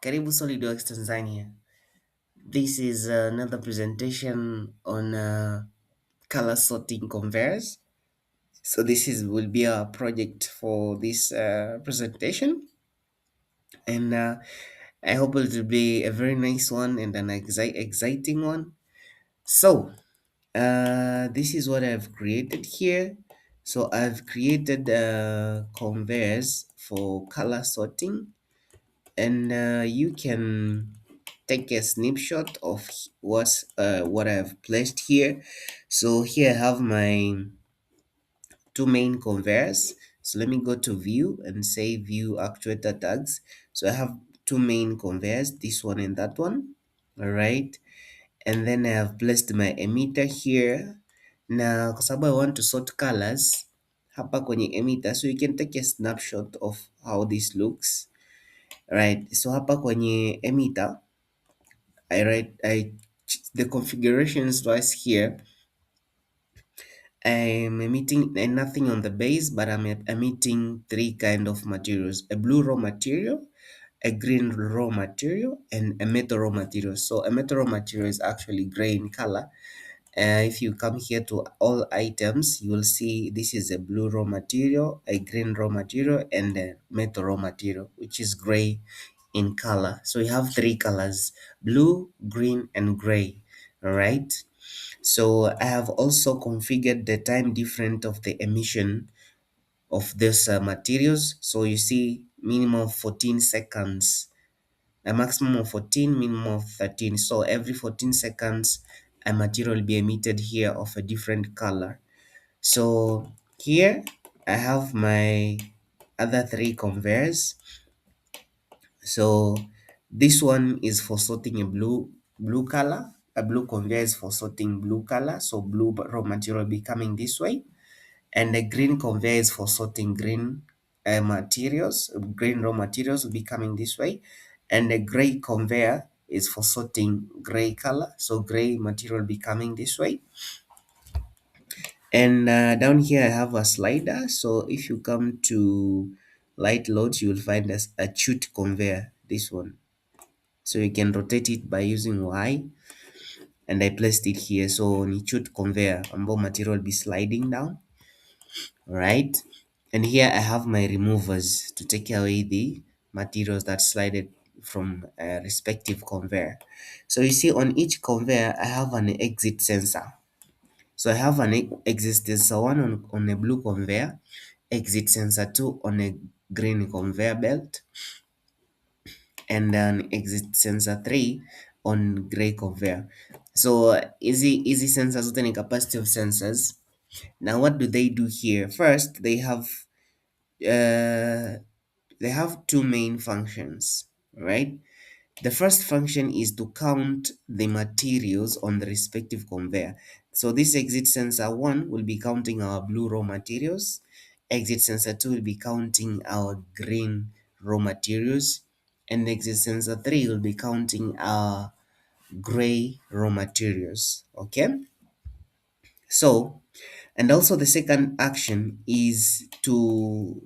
Karibu SolidWorks Tanzania. This is another presentation on color sorting conveyors. So this is will be a project for this presentation, and I hope it will be a very nice one and an exciting one. So this is what I've created here. So I've created conveyors for color sorting, and you can take a snapshot of what I've placed here. So here I have my two main conveyors. So let me go to view and say view actuator tags. So I have two main conveyors, this one and that one. All right, and then I have placed my emitter here. Now kwa sababu I want to sort colors hapa kwenye emitter, so you can take a snapshot of how this looks. Right, so hapa kwenye emitter the configurations was here. I'm emitting nothing on the base, but I'm emitting three kind of materials: a blue raw material, a green raw material, and a metal raw material. So a metal raw material is actually gray in color. If you come here to all items, you will see this is a blue raw material, a green raw material, and a metal raw material, which is gray in color. So we have three colors: blue, green, and gray. All right. So I have also configured the time difference of the emission of these materials. So you see minimum of 14 seconds, a maximum of 14, minimum of 13. So every 14 seconds, a material will be emitted here of a different color. So here I have my other three conveyors. So this one is for sorting a blue color. A blue conveyor is for sorting blue color. So blue raw material will be coming this way. And a green conveyor is for sorting green materials. Green raw materials will be coming this way. And a gray conveyor is for sorting gray color. So gray material will be coming this way. And down here I have a slider. So if you come to light loads, you will find a chute conveyor, this one. So you can rotate it by using Y, and I placed it here. So ni chute conveyor ambao material will be sliding down, right? And here I have my removers to take away the materials that slided from a respective conveyor. So you see on each conveyor I have an exit sensor. So I have an exit sensor one on a blue conveyor, exit sensor 2 on a green conveyor belt, and then exit sensor 3 on gray conveyor. So easy sensors zote ni capacitive sensors. Now what do they do here? First, uh, they have two main functions, right? The first function is to count the materials on the respective conveyor. So this exit sensor 1 will be counting our blue raw materials. Exit sensor 2 will be counting our green raw materials. And exit sensor 3 will be counting our gray raw materials. Okay. So, and also the second action is to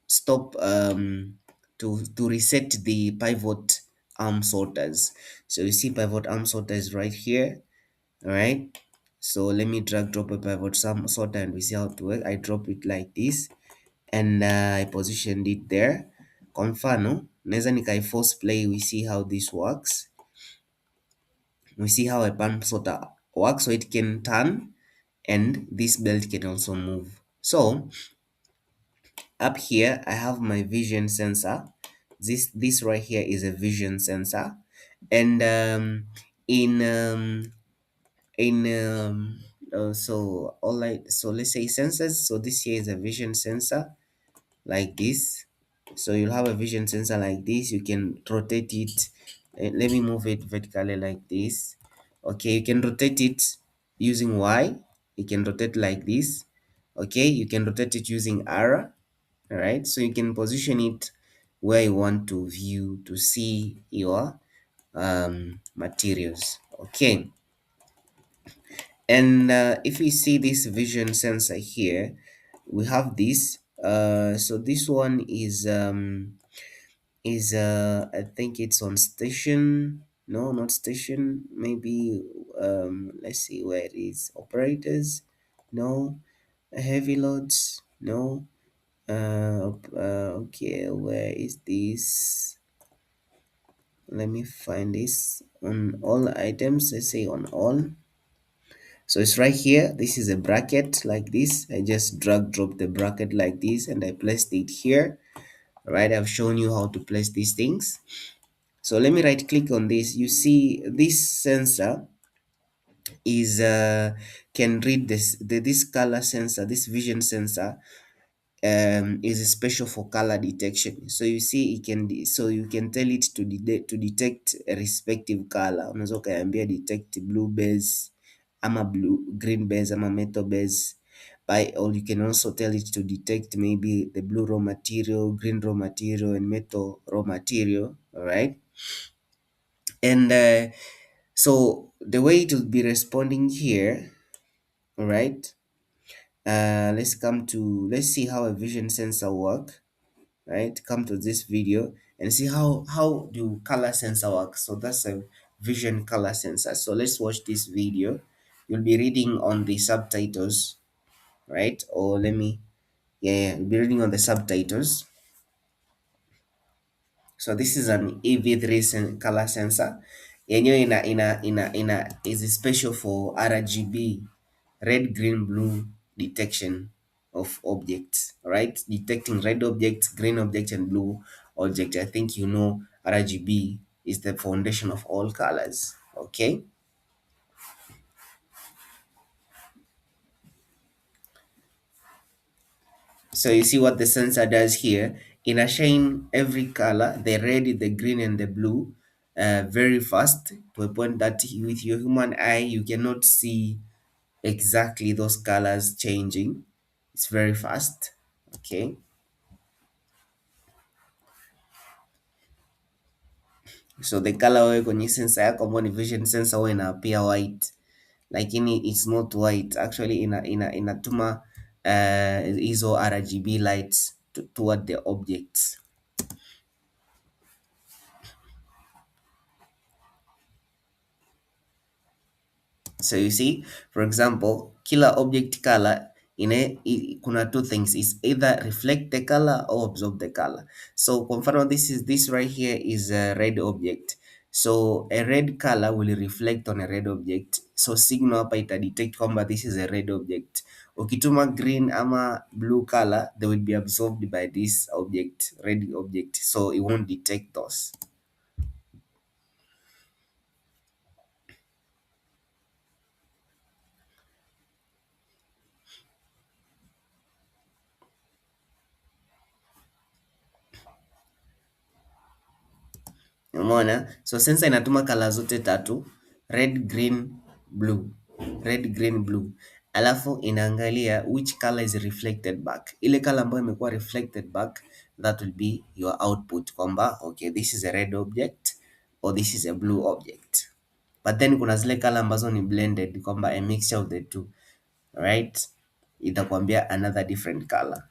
stop to reset the pivot arm sorters. So you see pivot arm sorters right here. All right. So let me drag drop a pivot sorter and we see how to work. I drop it like this, and I positioned it there. Kwa mfano naweza nikai force play, we see how this works. We see how a pump sorter works, so it can turn and this belt can also move. So up here I have my vision sensor. This right here is a vision sensor, and in so all right, so let's say sensors. So this here is a vision sensor like this. So you'll have a vision sensor like this. You can rotate it. Let me move it vertically like this. Okay, you can rotate it using Y. You can rotate like this. Okay, you can rotate it using R. All right, so you can position it where you want to view to see your materials. Okay, and if we see this vision sensor here, we have this. So this one is is I think it's on station. No, not station. Maybe let's see where it is. Operators. No. Heavy loads. No. Okay, where is this? Let me find this on all items. Let's say on all. So it's right here. This is a bracket like this. I just drag drop the bracket like this and I placed it here. All right, I've shown you how to place these things. So let me right click on this. You see this sensor is can read this color sensor, this vision sensor is special for color detection. So you see it can so you can tell it to detect a respective color. Unaweza ukaambia detect blue base ama blue green base ama metal base by, or you can also tell it to detect maybe the blue raw material, green raw material and metal raw material. All right. And so the way it will be responding here, all right, let's see how a vision sensor work. Right, come to this video and see how do color sensor work. So that's a vision color sensor. So let's watch this video. You'll be reading on the subtitles, right? Or let me, yeah, you'll be reading on the subtitles. So this is an EV3 color sensor. Yenyewe ina is special for RGB, red, green, blue detection of objects, right? Detecting red objects, green objects, and blue object. I think you know RGB is the foundation of all colors. Okay. So you see what the sensor does here. In a shine every color, the red, the green, and the blue, very fast to a point that with your human eye you cannot see exactly those colors changing. It's very fast. Okay. So the color wewe kwenye sensor yako ambayo ni vision sensor huwa inaappear white, lakini it's not white actually, inatuma hizo RGB lights toward the objects. So you see, for example, killer object color kuna two things, is either reflect the color or absorb the color. So kwa mfano this right here is a red object. So a red color will reflect on a red object. So signal hapa ita detect kwamba this is a red object. Ukituma green ama blue color, they will be absorbed by this object, red object. So it won't detect those. Umeona? So sensor inatuma color zote tatu, red, green, blue. Red, green, blue. Alafu inaangalia which color is reflected back. Ile color ambayo imekuwa reflected back, that will be your output kwamba okay, this is a red object or this is a blue object. But then kuna zile color ambazo ni blended kwamba a mixture of the two. Right? Itakwambia another different color.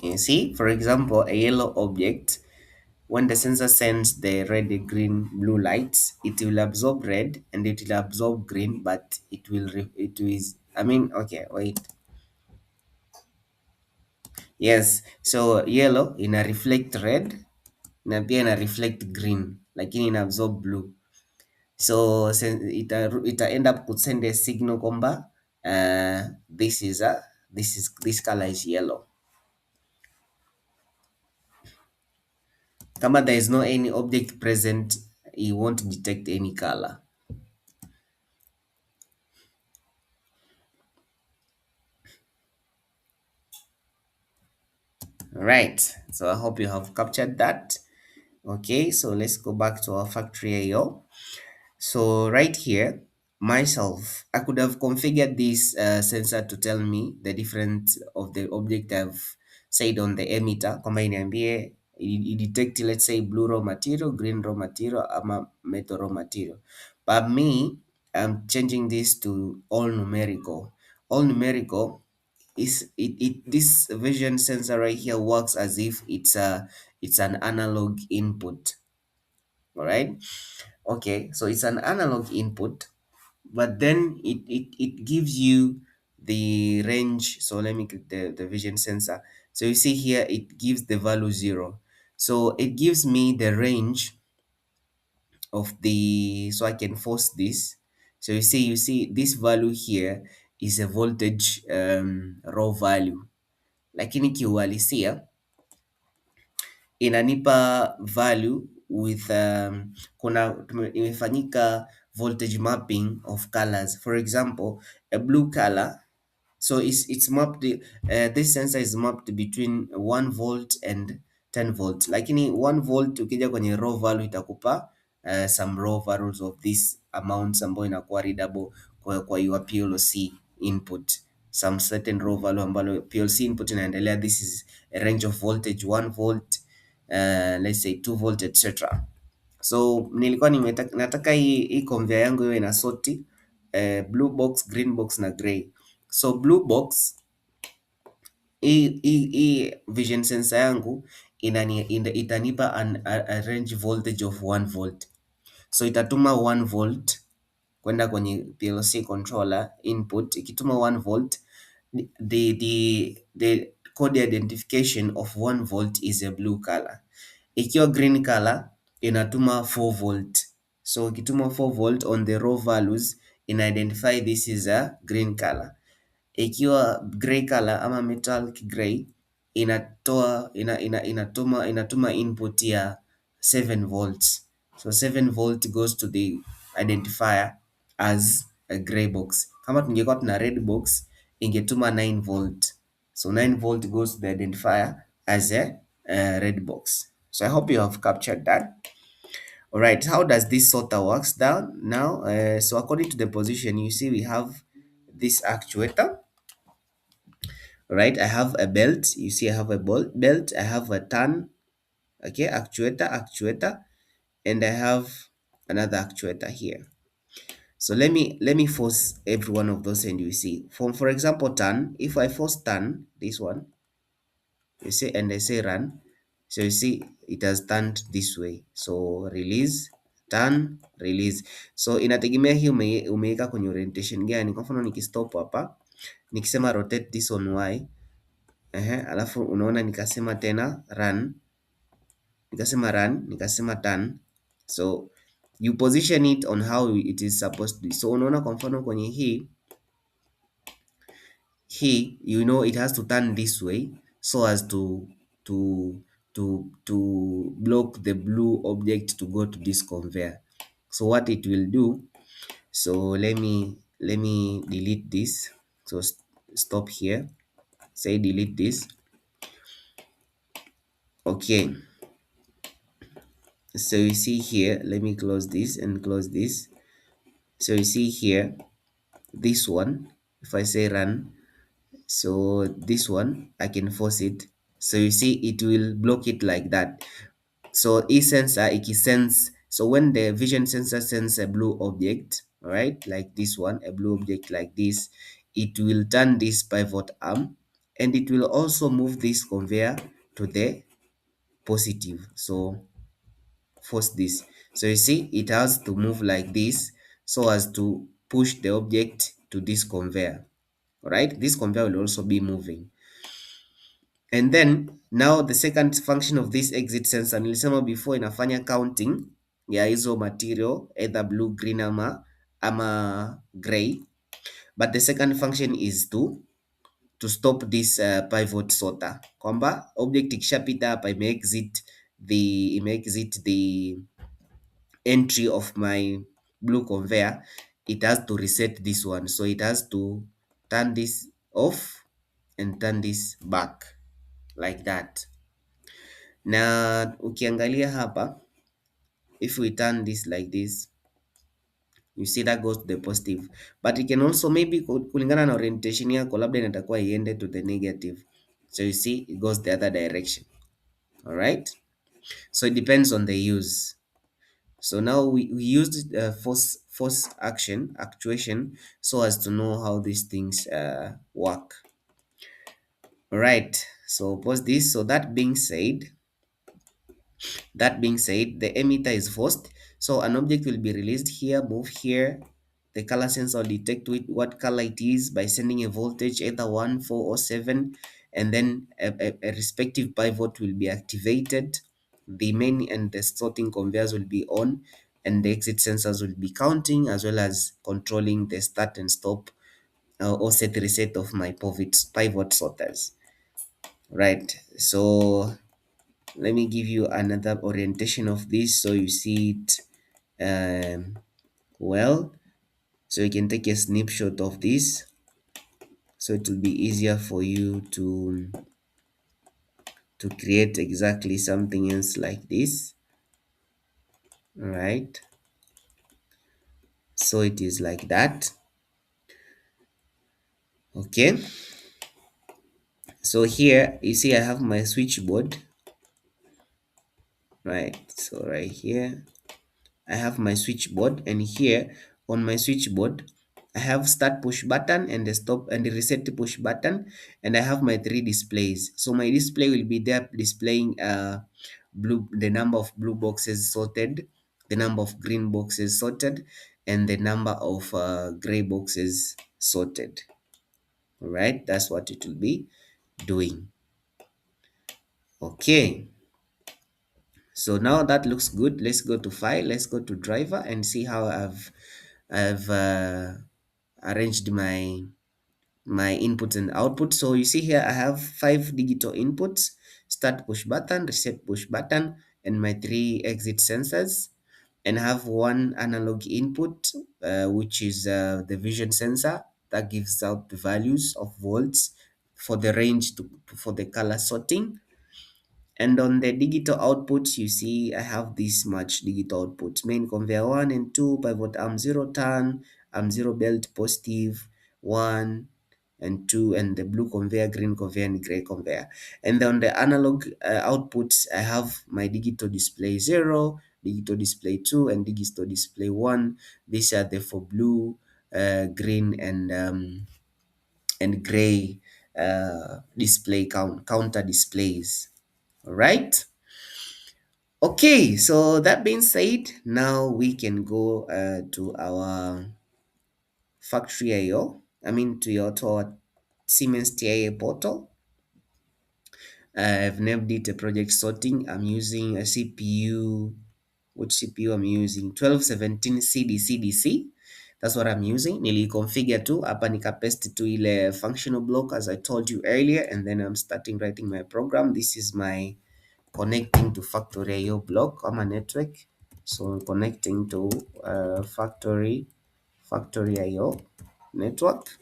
You see, for example, a yellow object, when the sensor sends the red, green, blue lights, it will absorb red and it will absorb green, but it is, I mean, okay, wait. Yes, so yellow ina reflect red na pia ina reflect green, lakini ina absorb blue. So ita end up kusend a signal kwamba this color is yellow. Kama there is no any object present, it won't detect any color. Right. So I hope you have captured that. Okay, so let's go back to our factory AO. So right here, myself, I could have configured this sensor to tell me the difference of the object I've said on the emitter. Kwamba iniambie detect, let's say, blue raw material, green raw material, ama metal raw material. But me, I'm changing this to all numerical. All numerical is this vision sensor right here works as if it's an analog input. All right. Okay, so it's an analog input, but then it gives you the range. So let me click the vision sensor. So you see here, it gives the value 0. So it gives me the range of the, so I can force this. So you see this value here is a voltage raw value, lakini kiuhalisia inanipa value with imefanyika voltage mapping of colors. For example, a blue color, so it's mapped, this sensor is mapped between 1 volt and 10 volt, lakini 1 volt ukija kwenye raw value itakupa some raw values of this amounts ambayo inakuwa readable kwa your PLC input, some certain raw value ambalo PLC input inaendelea. This is a range of voltage 1 volt, let's say 2 volt, etc. So nilikuwa nataka hii conveyor yangu iwe ina soti blue box, green box na gray. So blue box, hii vision sensor yangu itanipa a range voltage of 1 volt. So itatuma 1 volt kwenda kwenye PLC controller input. Ikituma 1 volt, the code identification of 1 volt is a blue color. Ikiwa green color inatuma 4 volt. So ikituma 4 volt on the raw values, ina identify this is a green color. Ikiwa gray color ama metallic gray, inatuma input ya 7 volts. So 7 volt goes to the identifier as a gray box. Kama tungekuwa tuna red box, ingetuma 9 volt. So 9 volt goes to the identifier as a red box. So I hope you have captured that. All right, how does this sorter works down now? So according to the position, you see we have this actuator. Right, I have a belt. You see I have a belt, I have a turn, okay, actuator, and I have another actuator here. So let me force every one of those, and you see, for example, turn, if I force turn this one, you see, and I say run, so you see it has turned this way. So release, turn, release. So inategemea hii umeweka kwenye orientation gani. Kwa mfano nikistop hapa, nikisema rotate this on y, alafu unaona nikasema tena run, nikasema turn. So you position it on how it is supposed to be. So unaona kwa mfano kwenye hii you know it has to turn this way so as to block the blue object to go to this conveyor. So what it will do, so let me delete this. So stop here, say delete this. Okay, so you see here, let me close this and close this. So you see here, this one, if I say run, so this one I can force it, so you see it will block it like that. So sensor sense, so when the vision sensor sends a blue object, all right, like this one, a blue object like this, it will turn this pivot arm, and it will also move this conveyor to the positive. So force this, so you see it has to move like this so as to push the object to this conveyor. All right, this conveyor will also be moving. And then now the second function of this exit sensor, nilisema before, inafanya counting ya hizo material either blue, green ama gray, but the second function is to stop this pivot sorter, kwamba object ikishapita hapa imeexit the entry of my blue conveyor, it has to reset this one. So it has to turn this off and turn this back like that. Na ukiangalia hapa, if we turn this like this, you see that goes to the positive, but it can also maybe kulingana na orientation yako labda inatakuwa iende to the negative, so you see it goes the other direction. All right, so it depends on the use. So now we used force action actuation so as to know how these things work. All right, so pause this. So that being said, the emitter is forced. So an object will be released here, move here. The color sensor will detect what color it is by sending a voltage, either 1, 4, or 7, and then a respective pivot will be activated. The main and the sorting conveyors will be on, and the exit sensors will be counting as well as controlling the start and stop or set reset of my pivot sorters. Right. So let me give you another orientation of this so you see it well, so you can take a snapshot of this so it will be easier for you to create exactly something else like this. All right, so it is like that. Okay, so here you see I have my switchboard, right? So right here I have my switchboard, and here on my switchboard I have start push button and the stop and the reset push button, and I have my three displays. So my display will be there displaying the number of blue boxes sorted, the number of green boxes sorted, and the number of gray boxes sorted. All right, that's what it will be doing. Okay, so now that looks good. Let's go to file, let's go to driver and see how I've arranged my inputs and outputs. So you see here I have 5 digital inputs: start push button, reset push button, and my 3 exit sensors, and have one analog input which is the vision sensor that gives out the values of volts for the range for the color sorting. And on the digital outputs, you see I have this much digital outputs: main conveyor 1 and 2, pivot arm 0 turn, arm 0 belt positive 1 and 2, and the blue conveyor, green conveyor, and gray conveyor. And on the analog outputs, I have my digital display 0, digital display 2, and digital display 1. These are the for blue, green, and gray display counter displays. All right. Okay, so that being said, now we can go to our factory IO. I mean to our Siemens TIA portal. I've named it a project sorting. I'm using a CPU. Which CPU I'm using? 1217 CDCDC. That's what I'm using. Niliconfigure tu hapa nikapaste tu ile functional block as I told you earlier, and then I'm starting writing my program. This is my connecting to factory IO block ama network. So connecting to factory IO network.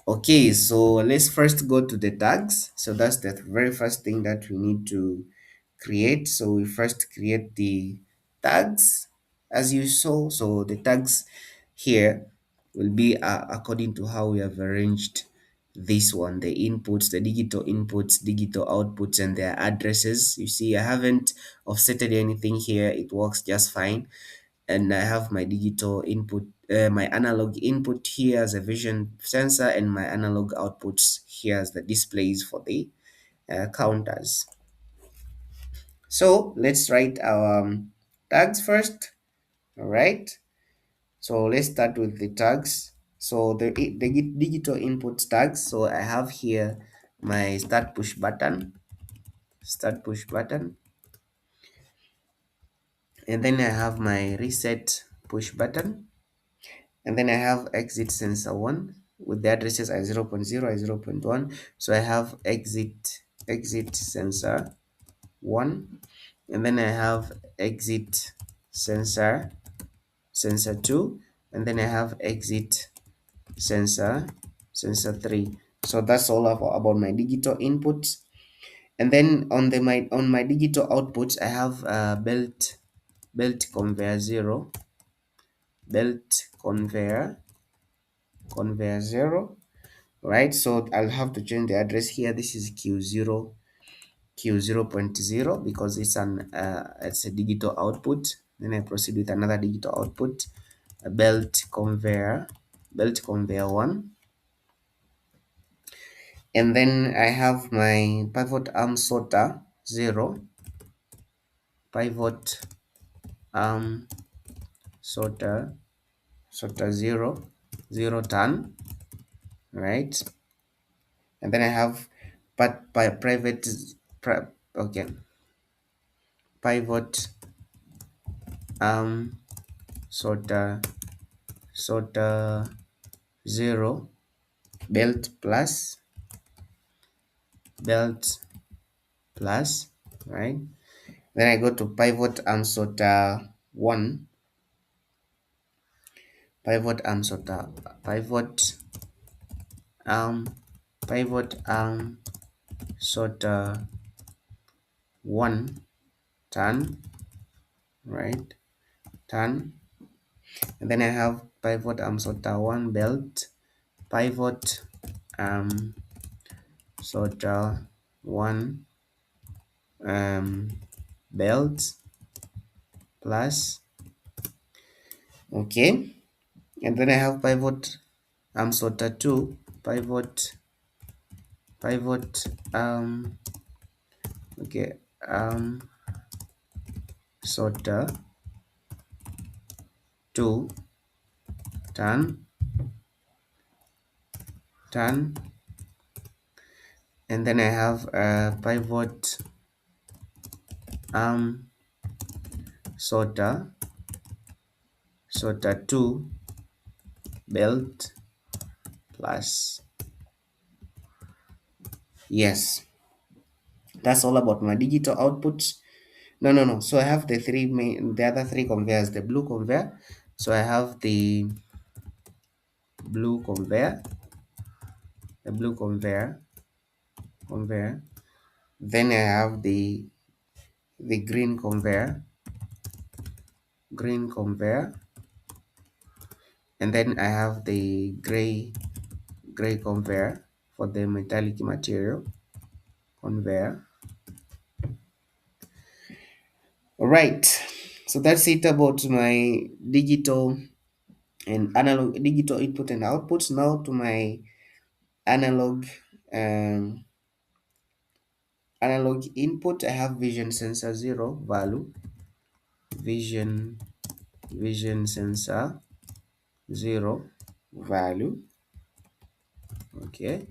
Okay, so let's first go to the tags. So that's the very first thing that we need to create. So we first create the tags as you saw. So the tags here will be according to how we have arranged this one: the inputs, the digital inputs, digital outputs, and their addresses. You see I haven't offsetted anything here, it works just fine. And I have my digital input, my analog input here as a vision sensor, and my analog outputs here as the displays for the counters. So let's write our tags first. All right, so let's start with the tags. So the digital input tags, so I have here my start push button, and then I have my reset push button, and then I have exit sensor 1 with the addresses I 0.0, I 0.1. So I have exit sensor 1, and then I have exit sensor 2, and then I have exit sensor 3. So that's all about my digital inputs. And then on the my digital output, I have belt conveyor 0, belt conveyor 0, right? So I'll have to change the address here. This is q0 q0.0 because it's a digital output. Then I proceed with another digital output, a belt conveyor 1. And then I have my pivot arm sorter 0, pivot arm sorter 0, 0 turn, right? And then I have private okay, pivot arm sorter 0, belt plus, right? Then I go to pivot arm sorter 1, pivot arm sorter arm pivot arm sorter 1 turn, right? Turn. And then I have pivot arm sorter 1 belt, pivot arm sorter 1 belt plus, okay. And then I have pivot arm sorter 2 pivot okay, sorter 2 turn, and then I have pivot arm sorter 2 belt plus. Yes, that's all about my digital outputs. No, so I have the other three conveyors, the blue conveyor. So I have the blue conveyor, conveyor. Then I have the green conveyor, and then I have the gray conveyor for the metallic material conveyor. All right, so that's it about my digital and analog digital input and outputs. Now to my analog analog input. I have vision sensor 0 value, vision sensor 0 value, okay.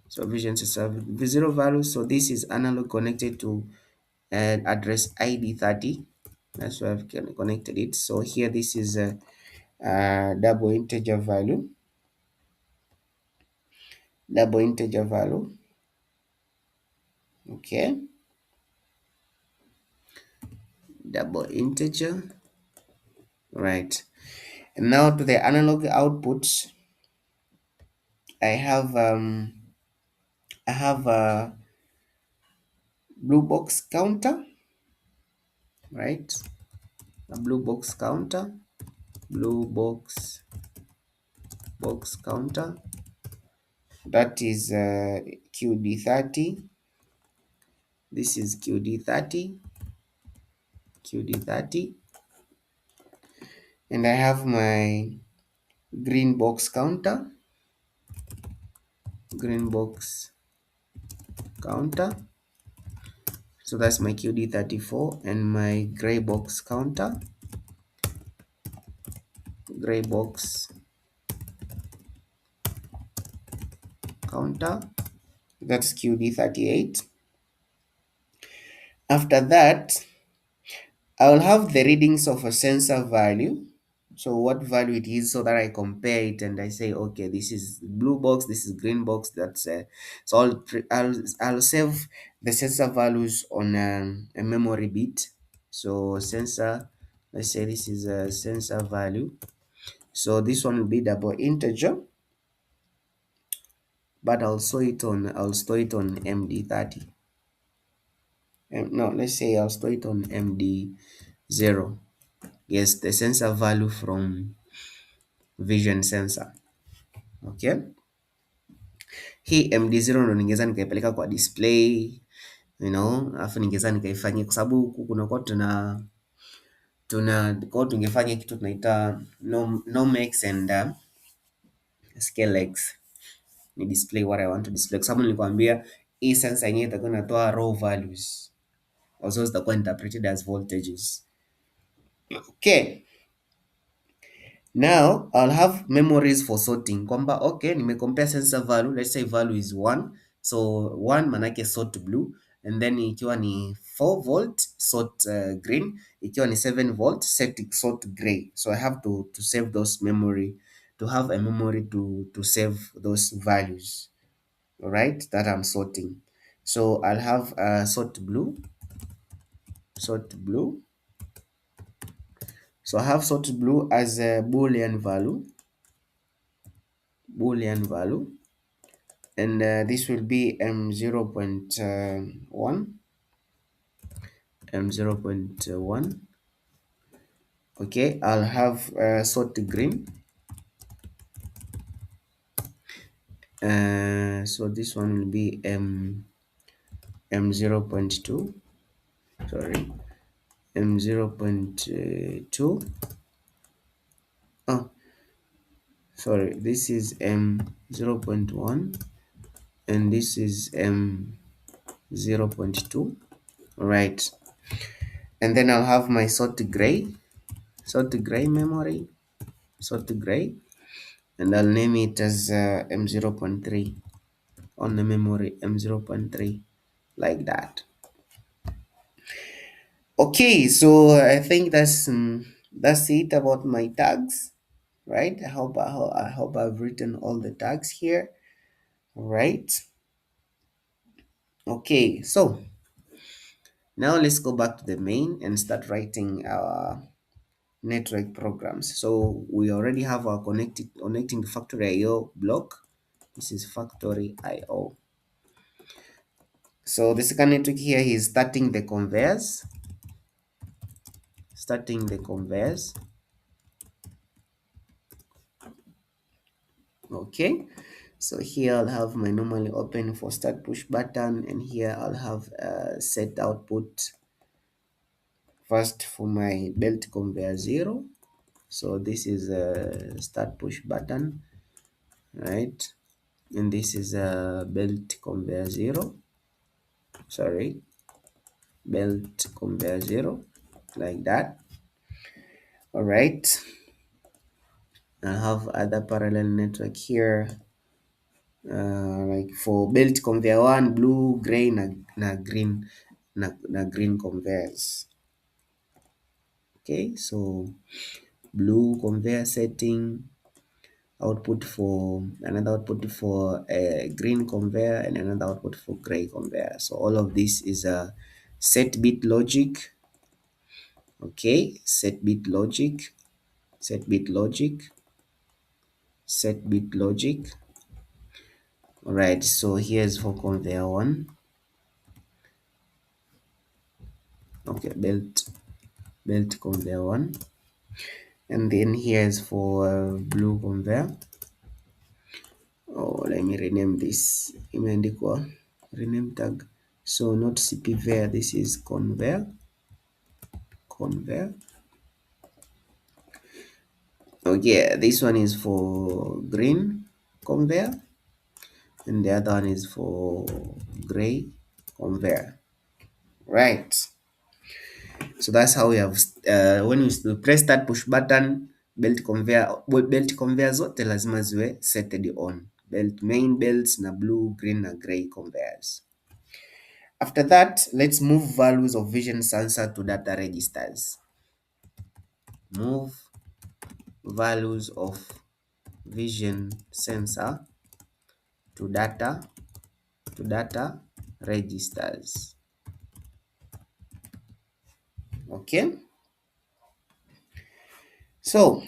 So vision sensor 0 value, so this is analog connected to address ID 30. That's why I've connected it. So here this is a double integer value, okay, double integer, right. And now to the analog outputs, I have a blue box counter, right? A blue box counter, counter, that is QD30. This is QD30, and I have my green box counter, so that's my QD34, and my gray box counter, that's QD38. After that, I will have the readings of a sensor value, so what value it is, so that I compare it and I say, okay, this is blue box, this is green box. That's so I'll save the sensor values on a memory bit. So sensor, let's say this is a sensor value, so this one will be double integer, but I'll store it on MD30. No, let's say I'll store it on MD0. Yes, the sensor value from vision sensor. Okay, hii MD0 ndo ningeweza nikaipeleka kwa display, alafu ningeweza nikaifanyia, kwa sababu huku kunakuwa kwa tungefanya kitu tunaita Nomex and ScaleX ni display what I want to display, kwa sababu nilikwambia hii sensor yenyewe itakuwa inatoa raw values, also zitakuwa interpreted as voltages. Okay, now I'll have memories for sorting, kwamba okay, nimecompare sensor value, let's say value is 1, so 1 manake sort blue, and then ikiwa ni 4 volt sort green, ikiwa ni 7 volt sort gray. So I have to save those memory, to have a memory to save those values, all right, that I'm sorting. So I'll have sort blue. So I have sort blue as a boolean value, and this will be M0.1. Okay, I'll have sort green. So this one will be M0.2. Sorry, M0.2. Oh, sorry, this is M0.1 and this is M0.2. Right, and then I'll have my sort gray memory, and I'll name it as M0.3 on the memory, M0.3, like that. Okay, so I think that's it about my tags, right? I hope I've written all the tags here, right? Okay, so now let's go back to the main and start writing our network programs. So we already have our connecting the factory IO block. This is factory IO. So the second network here is starting the conveyors. Okay, so here I'll have my normally open for start push button, and here I'll have set output first for my belt conveyor 0. So this is a start push button, right? And this is a belt conveyor 0. Sorry, belt conveyor 0, like that. All right, I have other parallel network here, like for belt conveyor 1, blue, gray na green, green conveyors. Okay, so blue conveyor setting, another output for a green conveyor, and another output for gray conveyor. So all of this is a set bit logic. Okay, set bit logic. All right, so here's for conveyor 1. Okay, belt conveyor 1, and then here's for blue conveyor. Oh, let me rename this. Imeandikwa rename tag, so not cpver, this is conveyor. Okay, this one is for green conveyor, and the other one is for gray conveyor, right? So that's how we have when you press that push button, belt conveyor zote lazima ziwe setted on, main belts na blue, green na gray conveyors. After that, let's move values of vision sensor to data registers. Move values of vision sensor to data registers. Okay, so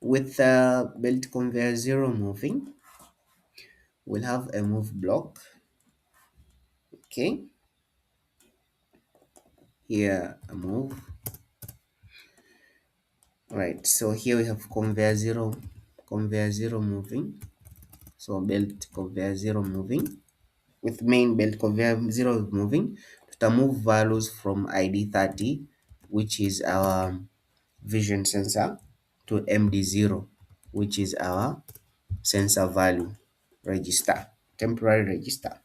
with belt conveyor 0 moving, we'll have a move block. Okay, here a move. Right, so here we have conveyor zero moving. So belt conveyor zero moving. With main belt conveyor zero moving, tutamove values from id 30, which is our vision sensor, to md0, which is our sensor value register, temporary register,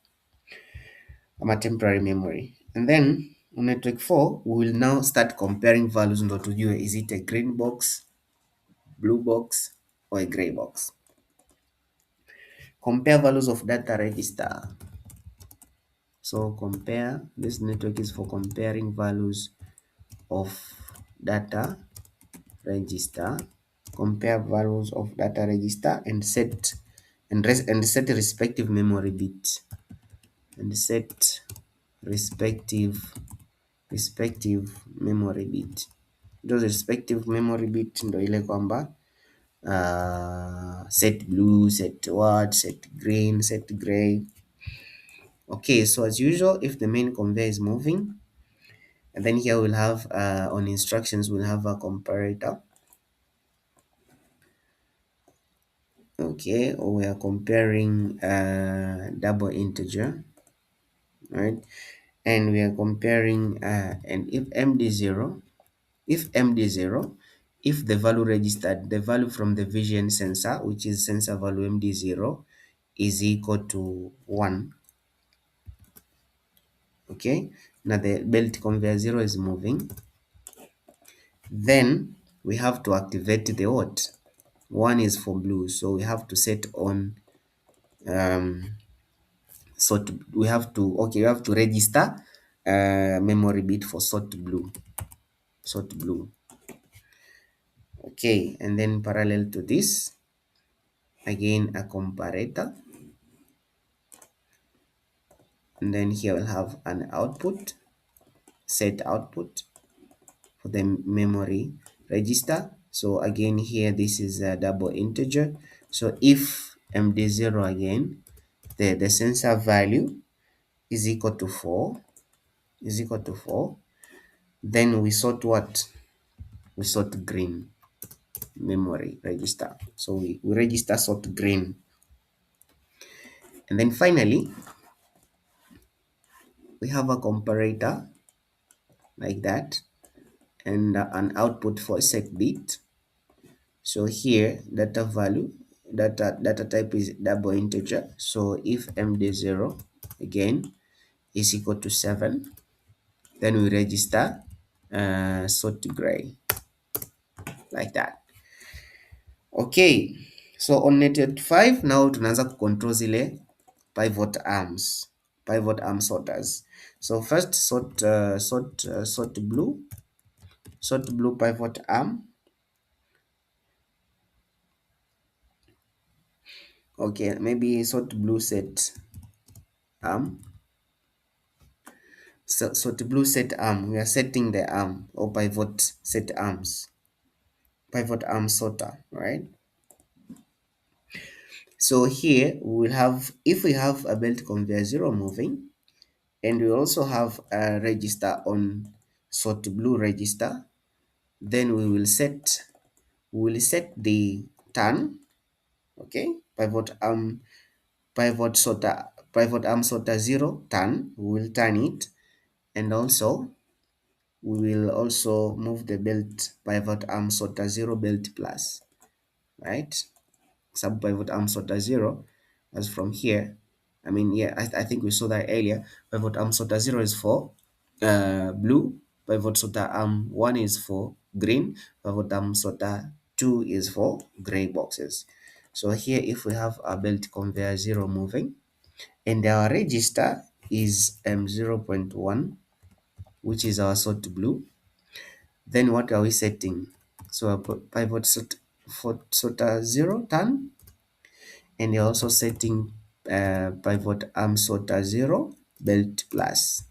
temporary memory. And then on network 4, we will now start comparing values ndo tujue is it a green box, blue box, or a gray box. Compare values of data register. So compare, this network is for comparing values of data register. Compare values of data register and set set respective memory bit and set respective memory bit. Those respective memory bit ndo ile kwamba set blue, set what, set green, set gray. Okay, so as usual, if the main conveyor is moving, and then here we'll have on instructions we'll have a comparator. Okay, or we are comparing double integer, right? And we are comparing and if md0, if the value registered, the value from the vision sensor, which is sensor value md0, is equal to 1. Okay, now the belt conveyor 0 is moving, then we have to activate the what? 1 is for blue, so we have to set on we have to register memory bit for sort blue. Okay, and then parallel to this, again a comparator, and then here we'll have an output, set output for the memory register. So again here this is a double integer, so if md0 again, the sensor value is equal to 4, then we sort what? We sort green memory register. So we register sort green. And then finally, we have a comparator like that, and an output for set bit. So here data type is double integer. So if md0 again is equal to 7, then we register sort gray like that. Okay, so on network 5 now tunaanza kucontrol zile pivot arm sorters. So first sort blue pivot arm. Okay, maybe sort blue set arm. So sort blue set arm, we are setting the arm or pivot set arms, pivot arm sorter, right? So here we will have, if we have a belt conveyor 0 moving, and we also have a register on sort blue register, then we will set the turn. Okay, pivot arm sorter 0 turn, we will turn it, and also we will also move the belt pivot arm sorter 0 belt plus, right? Sub pivot arm sorter 0, as from here, I mean, yeah, I think we saw that earlier. Pivot arm sorter 0 is for blue, pivot sorter arm 1 is for green, pivot arm sorter 2 is for gray boxes. So here, if we have our belt conveyor 0 moving, and our register is M0.1, which is our sort blue, then what are we setting? So a pivot sorter 0 turn, and you're also setting pivot arm sorter 0 belt plus,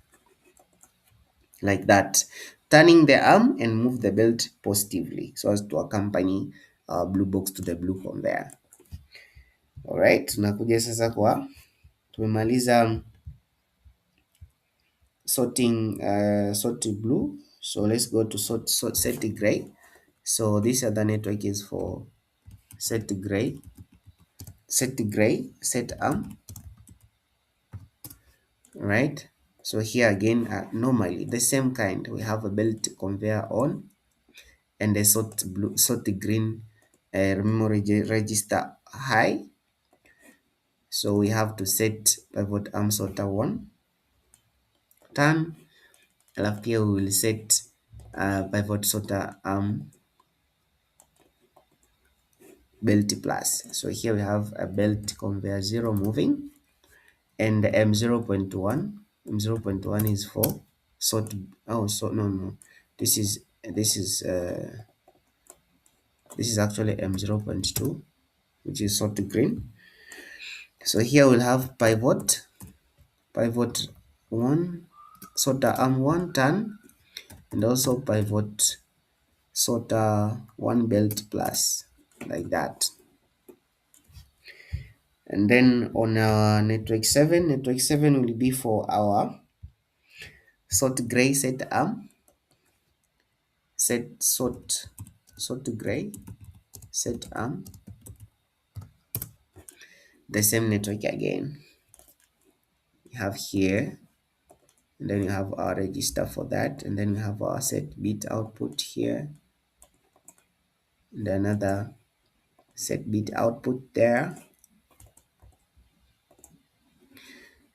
like that, turning the arm and move the belt positively so as to accompany our blue box to the blue conveyor. Alright, tunakuja sasa kwa tumemaliza sort to blue. So let's go to set to gray. So this other network is for set to gray, set right? So here again, normally the same kind, we have a belt conveyor on and a sort green memory register high. So we have to set pivot arm sorter 1 turn, alafu pia we will set pivot sorter arm belt plus. So here we have a belt conveyor 0 moving and M0.1. M0.1 is for sort. Oh, so no. This is this is uh, this is actually M0.2, which is sort green. So here we'll have pivot 1, sorter arm 1 turn, and also pivot sorter 1 belt plus, like that. And then on our network 7 will be for our sort gray set arm, sort gray set arm, the same network again. We have here, and then we have our register for that, and then we have our set bit output here, and another set bit output there.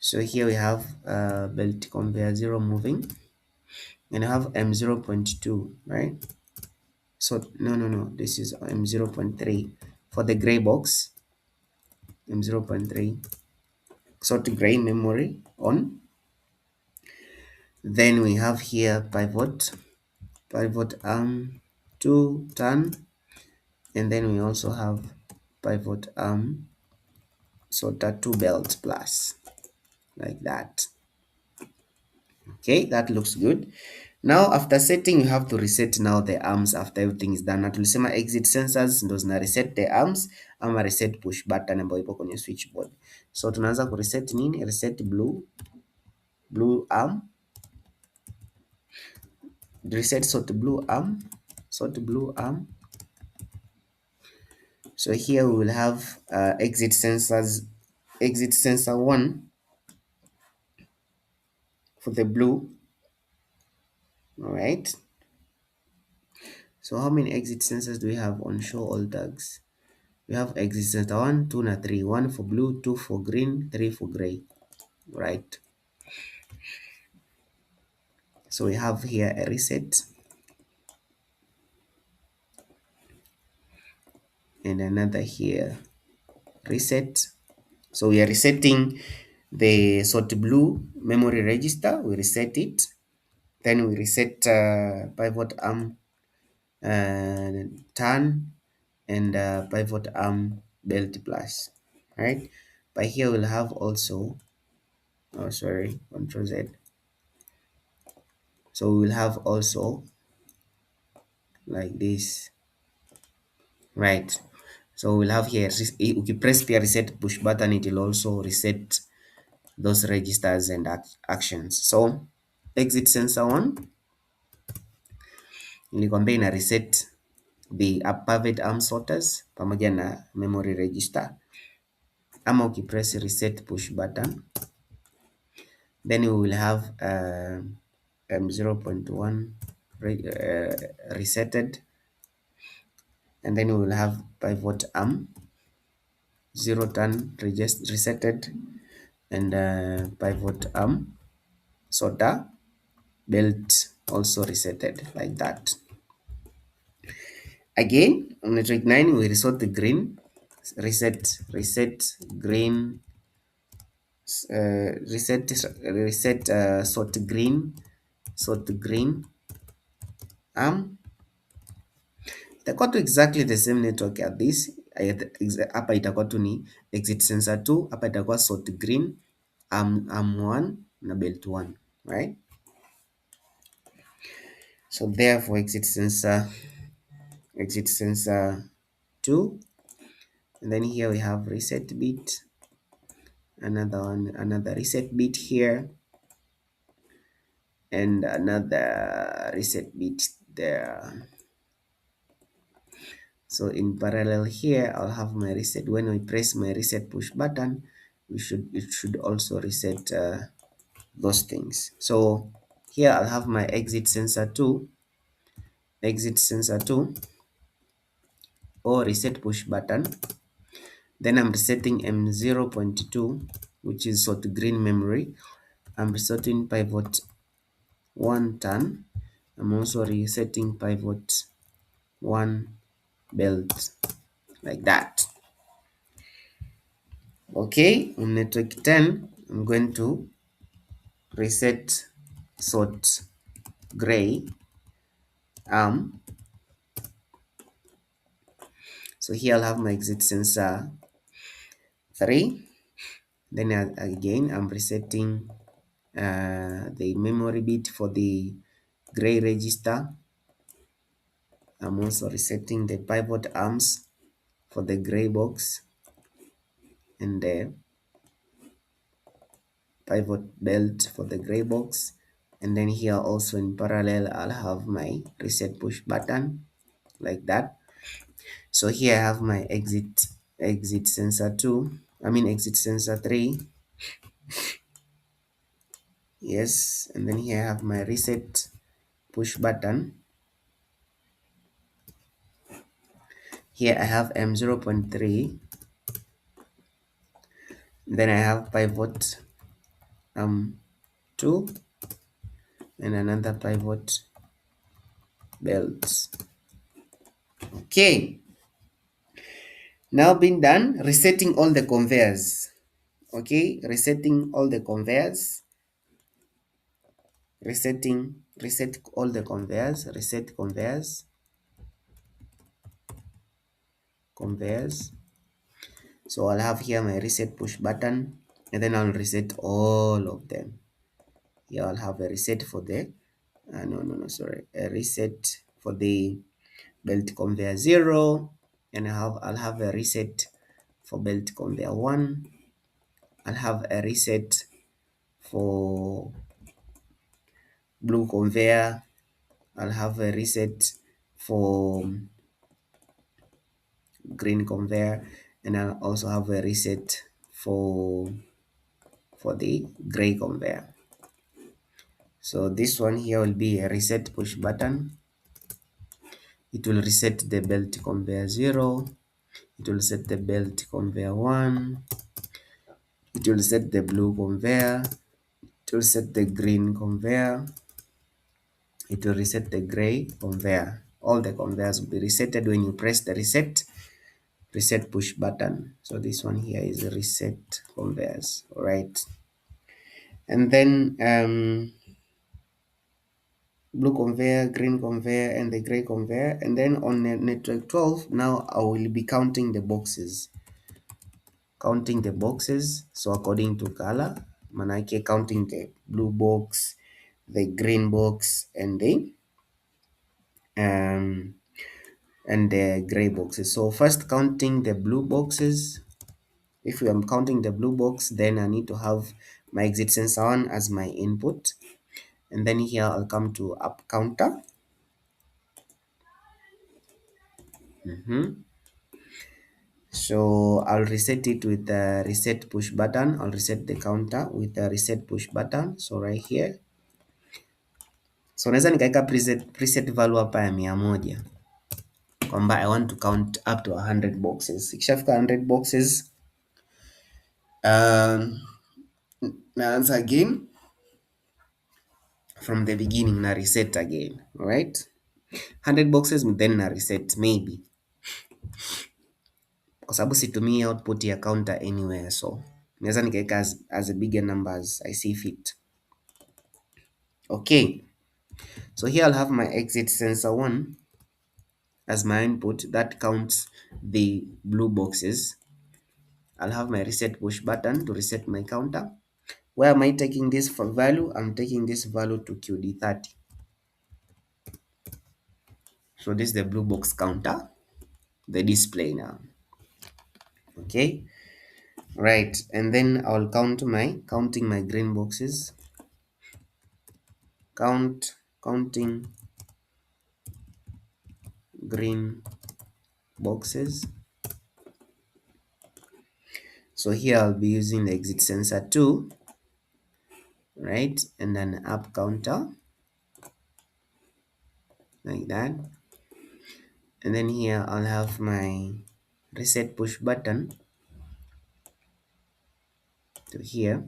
So here we have belt conveyor 0 moving, and I have M0.2, right? So no, this is M0.3 for the gray box, M0.3 sort gray memory on. Then we have here pivot arm 2 turn, and then we also have pivot arm sorter 2 belt plus, like that. Okay, that looks good. Now after setting, you have to reset now the arms after everything is done. Na tulisema exit sensors ndo zina reset the arms ama reset push button ambayo ipo kwenye switchboard. So tunaanza ku reset nini? Reset blue arm, reset sort blue arm. So here we will have exit sensor 1 for the blue. All right. So how many exit sensors do we have on show all tags? We have exit sensor 1, 2, and 3. 1 for blue, 2 for green, 3 for gray. Right. So we have here a reset and another here reset. So we are resetting the sort blue memory register. We reset it. Then we reset pivot arm turn and pivot arm belt plus, right? But here we'll have also, oh sorry, Control Z. So we will have also like this, right? So we'll have here, if you press the reset push button, it will also reset those registers and actions. So exit sensor 1 nilikwambia ina reset the pivot arm sorters pamoja na memory register, ama ukipress reset push button, then we will have M0.1 resetted, and then we will have pivot arm 0 turn resetted, and pivot arm sorter belt also resetted, like that. Again on network 9 we resort the green, reset green, reset sort green arm. Itakuwa tu exactly the same network at this. Hapa itakuwa tu ni exit sensor 2, hapa itakuwa sort green arm 1 na belt 1, right? So therefore exit sensor 2, and then here we have reset bit, another reset bit here, and another reset bit there. So in parallel here, I'll have my reset. When we press my reset push button, it should also reset those things. So here I'll have my exit sensor 2 or reset push button. Then I'm resetting M0.2, which is sort green memory. I'm resetting pivot 1 turn. I'm also resetting pivot 1 belt, like that. Okay, on network 10, I'm going to reset sort gray arm. So here I'll have my exit sensor 3. Then again, I'm resetting the memory bit for the gray register. I'm also resetting the pivot arms for the gray box and the pivot belt for the gray box. And then here also in parallel, I'll have my reset push button, like that. So here I have my exit sensor 2, exit sensor 3. Yes, and then here I have my reset push button. Here I have M0.3. Then I have pivot 2 and another pivot belt. Okay, now being done, resetting all the conveyors. Okay, resetting all the conveyors. Reset all the conveyors. Reset conveyors. So I'll have here my reset push button, and then I'll reset all of them. Here I'll have a reset for the sorry, a reset for the belt conveyor 0, and I'll have a reset for belt conveyor 1. I'll have a reset for blue conveyor. I'll have a reset for green conveyor, and I'll also have a reset for the gray conveyor. So this one here will be a reset push button. It will reset the belt conveyor 0. It will set the belt conveyor 1. It will set the blue conveyor. It will set the green conveyor. It will reset the gray conveyor. All the conveyors will be resetted when you press the reset push button. So this one here is a reset conveyors. All right. And then blue conveyor, green conveyor, and the gray conveyor. And then on network 12, now I will be counting the boxes. So according to color, manake counting the blue box, the green box, and the gray boxes. So first counting the blue boxes. If I'm counting the blue box, then I need to have my exit sensor 1 as my input. And then here I'll come to up counter. So I'll reset it with the reset push button. I'll reset the counter with the reset push button. So right here. So naweza nikaweka preset value hapa ya 100 kwamba I want to count up to 100 boxes. Ikishafika 100 boxes, naanza again from the beginning, na reset again. All right, 100 boxes then na reset maybe, kwa sababu situmii output ya counter anywhere, so naweza nikaweka as a bigger number as I see fit. Okay, so here I'll have my exit sensor 1 as my input that counts the blue boxes. I'll have my reset push button to reset my counter. Where am I taking this for value? I'm taking this value to QD30. So this is the blue box counter, the display now. Okay, right, and then I'll counting my green boxes. counting green boxes. So here I'll be using the exit sensor 2, right, and an up counter like that. And then here I'll have my reset push button to here,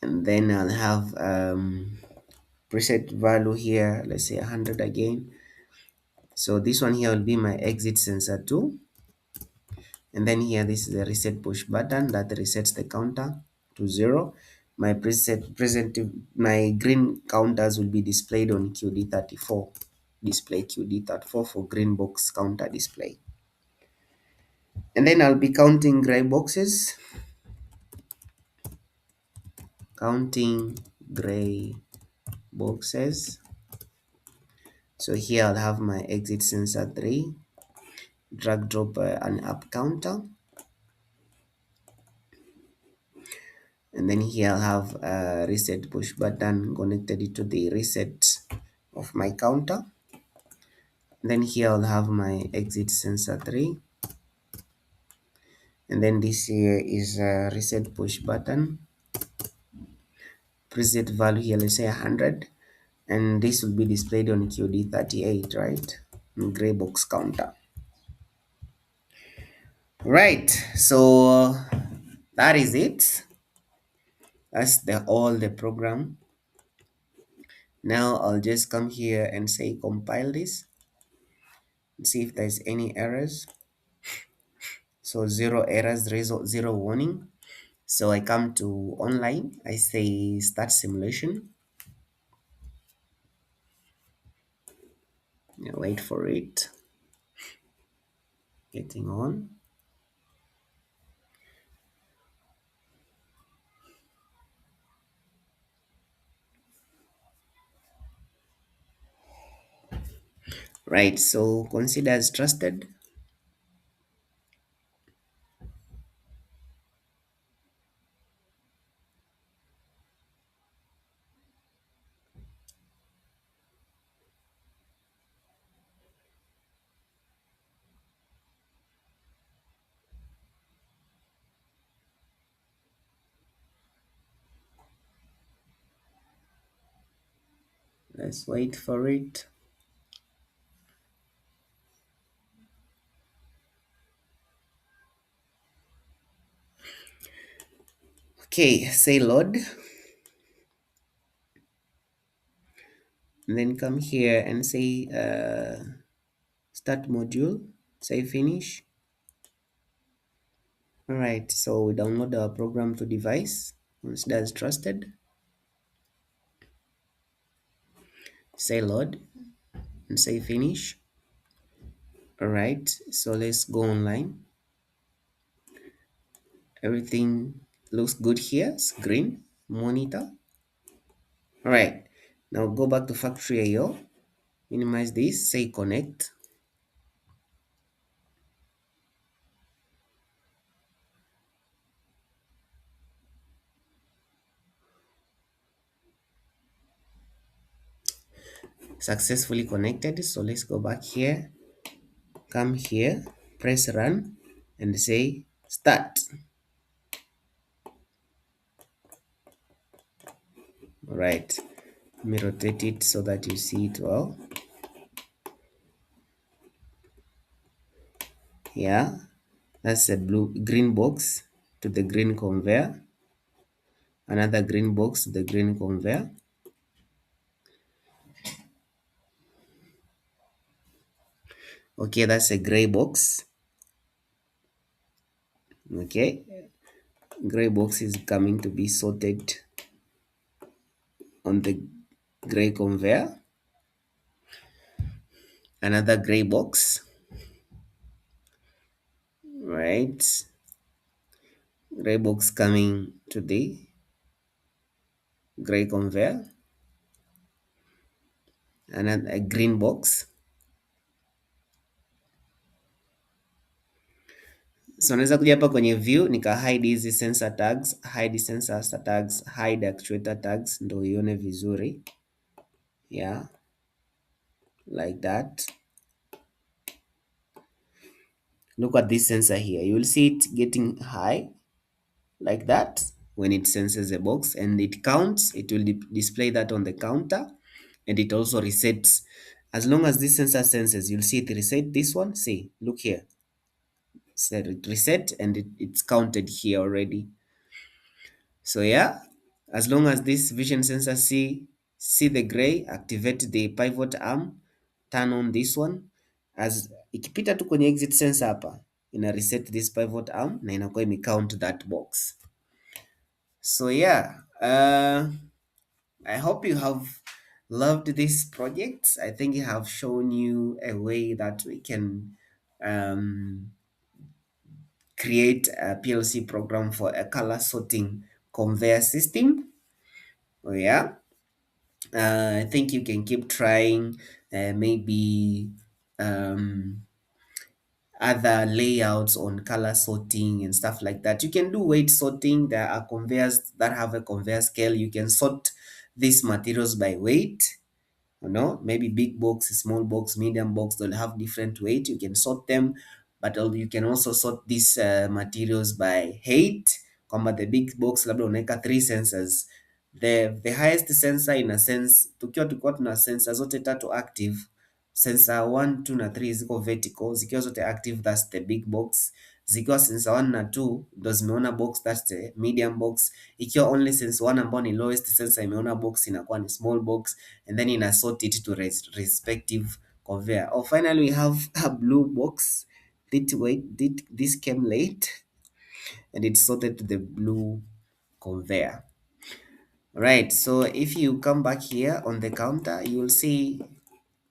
and then I'll have preset value here, let's say 100 again. So this one here will be my exit sensor 2, and then here this is the reset push button that resets the counter to 0. My my green counters will be displayed on QD34, display QD34 for green box counter display. And then I'll be counting gray boxes, counting gray boxes. So here I'll have my exit sensor 3, drag drop an up counter, and then here I'll have a reset push button connected to the reset of my counter. Then here I'll have my exit sensor 3, and then this here is a reset push button, preset value here, let's say 100, and this will be displayed on QD38, right, gray box counter. Right, so that is it. That's all the program. Now I'll just come here and say compile this and see if there's any errors. So zero errors, zero warning. So I come to online, I say start simulation. Wait for it getting on. Right, so consider as trusted. Let's wait for it. Okay, say load, and then come here and say start module, say finish. All right, so we download our program to device. Consider as trusted. Say load and say finish. All right, so let's go online. Everything looks good here. Screen, monitor. All right, now go back to factory IO. Minimize this. Say connect. Successfully connected. So let's go back here. Come here, press run, and say start. All right, let me rotate it so that you see it well. Yeah, that's a green box to the green conveyor. Another green box to the green conveyor. Okay, that's a gray box. Okay, gray box is coming to be sorted on the gray conveyor. Another gray box, right? Gray box coming to the gray conveyor. Another a green box. So naweza kuja hapa kwenye view nika hide hizi sensor tags, hide sensor tags, hide actuator tags ndio ione vizuri. Yeah, like that. Look at this sensor here. You will see it getting high like that when it senses a box and it counts. It will display that on the counter, and it also resets. As long as this sensor senses, you'll see it reset this one. See, look here. Said it reset and it's counted here already. So yeah, as long as this vision sensor see the gray, activate the pivot arm, turn on this one. As ikipita tu kwenye exit sensor hapa, ina reset this pivot arm na inakuwa imecount that box. So yeah, I hope you have loved this project. I think I have shown you a way that we can create a PLC program for a color sorting conveyor system. Oh yeah, I think you can keep trying, maybe other layouts on color sorting and stuff like that. You can do weight sorting. There are conveyors that have a conveyor scale. You can sort these materials by weight. Maybe big box, small box, medium box, they'll have different weight. You can sort them, but you can also sort these materials by height. Kwamba the big box labda unaweka 3 sensors. The highest sensor in a sense, tukiwa tuna sensor zote tatu active, sensor 1, 2 na 3 ziko vertical, zikiwa zote active, that's the big box. Zikiwa sensor 1 na 2 ndo zimeona box, that's the medium box. Ikiwa only sensor 1 ambao ni lowest sensor imeona box, inakuwa ni small box, and then ina sort it to respective conveyor. Or finally we have a blue box. This came late and it's sorted to the blue conveyor. Right, so if you come back here on the counter, you will see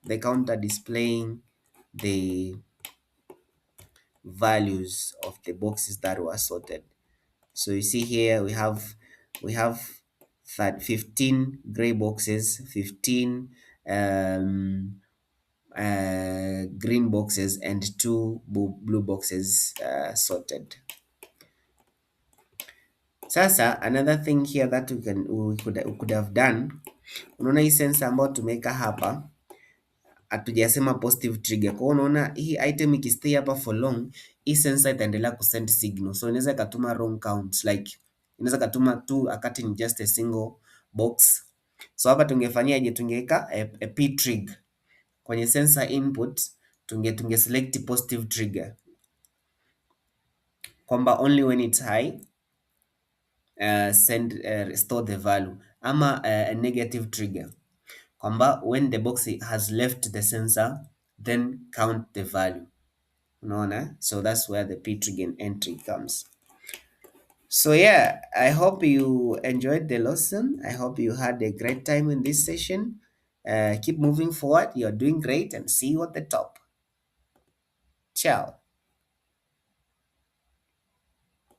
the counter displaying the values of the boxes that were sorted. So you see here we have 15 gray boxes, 15 green boxes, and 2 blue boxes sorted. Sasa another thing here that we could have done, unaona hii sensor ambayo tumeweka hapa hatujasema positive trigger. Kwa hiyo unaona hii item ikistay hapa for long, hii sensor itaendelea kusend signal. So inaweza ikatuma wrong counts, like inaweza katuma tu akati ni just a single box. So hapa tungefanyaje? Tungeweka a p trig kwenye sensor input, tunge select positive trigger kwamba only when it's high store the value, ama a negative trigger kwamba when the box has left the sensor then count the value. Unaona, so that's where the p trigger entry comes. So yeah, I hope you enjoyed the lesson. I hope you had a great time in this session. Keep moving forward. You're doing great, and see you at the top. Ciao.